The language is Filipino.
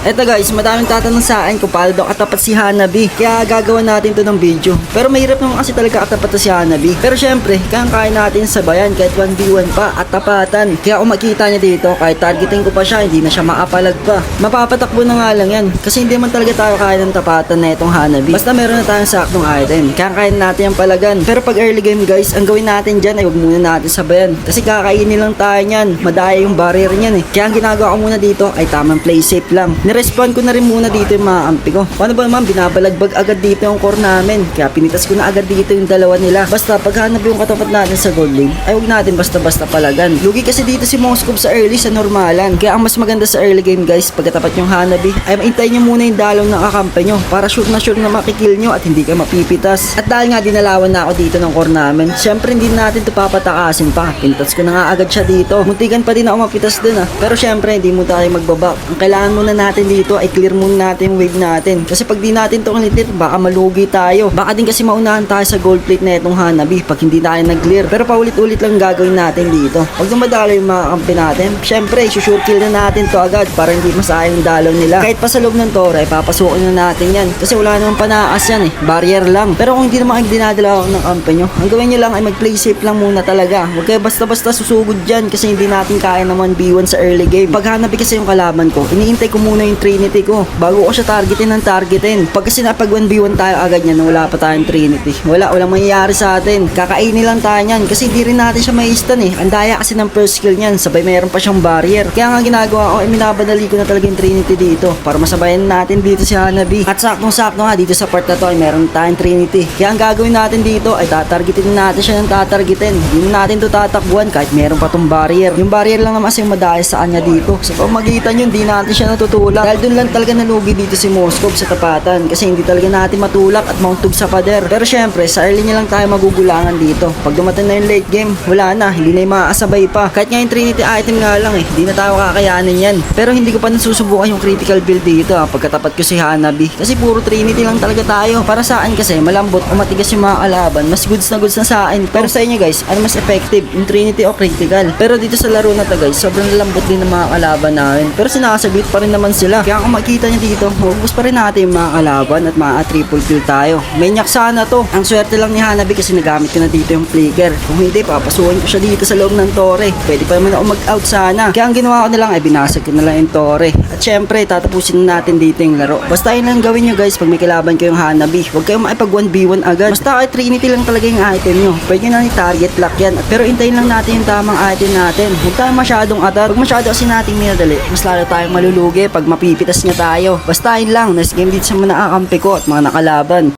Eto guys, madaming tatanong sa akin kung paano daw katapat si Hanabi. Kaya gagawa natin to ng video. Pero mahirap naman kasi talaga katapat to si Hanabi. Pero syempre, kaya natin sabayan kahit 1v1 pa at tapatan. Kaya kung makita niya dito, kahit targeting ko pa siya, hindi na siya maapalag pa. Mapapatakbo na nga lang yan. Kasi hindi man talaga tayo kaya ng tapatan na itong Hanabi. Basta meron na tayong saktong item. Kaya natin yung palagan. Pero pag early game guys, ang gawin natin dyan ay huwag muna natin sabayan. Kasi kakainin lang tayo niyan. Madaya yung barrier niyan eh. Kaya ang ginagawa ko muna dito ay tamang play safe lang. Respawn ko na rin muna dito yung mga ampi ko. Paano ba naman, binabalagbag agad dito yung core namin. Kaya pinitas ko na agad dito yung dalawa nila. Basta paghanap yung katapat natin sa gold lane, ay huwag natin basta-basta palagan. Lugi kasi dito si Moskov sa early sa normalan. Kaya ang mas maganda sa early game guys, pagkatapat yung Hanabi, ay maintay nyo muna yung dalaw ng kakampi nyo para sure na makikill nyo at hindi kayo mapipitas. At dahil nga dinalawan na ako dito ng core namin, syempre hindi natin ito papatakasin pa. Pinitas ko na nga agad siya dito. Muntikan pa din ako mapitas dun ah. Pero syempre hindi mo tayo magbabak. Ang kailangan muna natin dito ay clear muna natin yung wave natin. Kasi pag di natin to kalitit, baka malugi tayo. Baka din kasi maunahan tayo sa gold plate na itong Hanabi pag hindi tayo nag-clear. Pero paulit-ulit lang gagawin natin dito. Pag dumadalo yung mga kampi natin, syempre, sure kill na natin to agad para hindi masayang yung dalaw nila. Kahit pa sa loob ng tore, ay papasukin na natin yan. Kasi wala namang panaas yan eh. Barrier lang. Pero kung hindi naman dinadala ako ng kampi nyo, ang gawin nyo lang ay mag-play safe lang muna talaga. Huwag kayo basta-basta susugod dyan kasi hindi natin kaya naman B1 sa early game. Pag Hanabi kasi yung kalaban ko, iniintay ko muna yung Trinity ko bago ko siya targetin. Pag kasi napag 1v1 tayo agad niyan, wala pa tayong Trinity. Walang mangyayari sa atin. Kakainin lang tayo niyan kasi hindi rin natin siya mai-stun eh. Ang daya kasi ng first skill niyan, sabay mayroon pa siyang barrier. Kaya nga ginagawa ko, minabadali ko na talaga yung Trinity dito para masabayan natin dito si Hanabi. At saktong-sakto nga dito sa part na to ay meron tayong Trinity. Kaya ang gagawin natin dito ay tatargetin natin siya ng tatargetin. Hindi natin to tatakbuhan kahit meron pa tong barrier. Yung barrier lang naman kasi yung madaya sa kanya dito. Sa pamagitan yun, hindi natin siya natutulak. Dahil dun lang talaga nalugi dito si Moskov sa tapatan kasi hindi talaga natin matulak at mauntog sa pader. Pero syempre, sa early niya lang tayo magugulangan dito. Pag dumating na yung late game, wala na, hindi na yung maaasabay pa. Kahit nga yung Trinity item nga lang eh, hindi na tayo kakayanin yan. Pero hindi ko pa nasusubukan yung critical build dito pagkatapat ko si Hanabi. Kasi puro Trinity lang talaga tayo. Para sa akin kasi, malambot o matigas yung mga kalaban, mas goods na sa akin. Pero sa inyo guys, ano mas effective, yung Trinity o critical? Pero dito sa laro na to guys, sobrang lambot din ng mga kalaban namin. Pero sinasabit pa rin naman sila. Kaya kung makita nyo dito, focus pa rin natin yung mga kalaban at mga triple kill tayo. Manyak sana to. Ang swerte lang ni Hanabi kasi nagamit ko na dito yung flicker. Kung hindi, papasukin ko siya dito sa loob ng tore. Pwede pa naman ako mag-out sana. Kaya ang ginawa ko na lang ay binasag ko na lang yung tore. At syempre, tatapusin na natin dito yung laro. Basta yun lang gawin nyo guys pag may kalaban kayong Hanabi. Huwag kayong makipag 1v1 agad. Basta kay Trinity lang talaga yung item nyo. Pwede nyo na i-target lock yan. Pero hintayin lang natin yung tamang item natin. Huwag tayo masyadong atar. Huwag masyado kasi nating minadali. Mas lalo tayong malulugi pag mapipitas niya tayo. Basta yun lang. Nice game dito sa mga nakakampi ko at mga nakalaban.